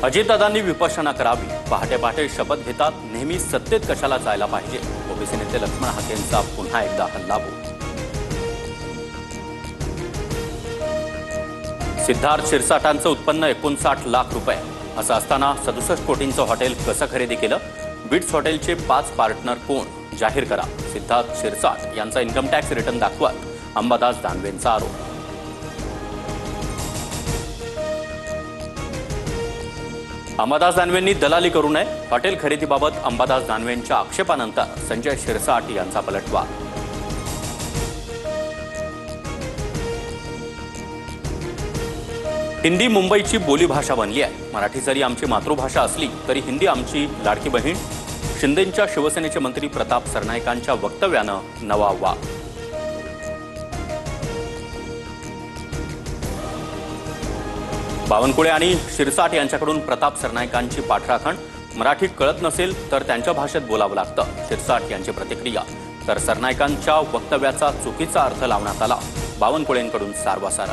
अजितदादांनी विपश्यना करावी, पहाटे पहाटे शपथ घेतात, नेहमी सत्तेत कशाला जायला पाहिजे, ओबीसी नेते लक्ष्मण हाकेंचा पुन्हा एकदा हल्लाबोल. सिद्धार्थ शिरसाटांचं उत्पन्न 59 लाख रुपये असं असताना 67 कोटींचं हॉटेल कसं खरेदी केलं? बिट्स हॉटेलचे 5 पार्टनर कोण जाहीर करा. सिद्धार्थ शिरसाट यांचा इन्कम टॅक्स रिटर्न दाखवत अंबादास दानवेंचा आरोप. अंबादास दानवेंनी दलाली करू नये, हॉटेल खरेदीबाबत अंबादास दानवेंच्या आक्षेपानंतर संजय शिरसाट यांचा पलटवार. हिंदी मुंबईची बोलीभाषा बनली आहे. मराठी जरी आमची मातृभाषा असली तरी हिंदी आमची लाडकी बहीण. शिंदेंच्या शिवसेनेचे मंत्री प्रताप सरनाईकांच्या वक्तव्यानं नवा वाव. बावनकुळे आणि शिरसाट यांच्याकडून प्रताप सरनाईकांची पाठराखण. मराठी कळत नसेल तर त्यांच्या भाषेत बोलावं लागतं. शिरसाट यांची प्रतिक्रिया. तर सरनाईकांच्या वक्तव्याचा चुकीचा अर्थ लावण्यात आला. बावनकुळेंकडून सारवासार.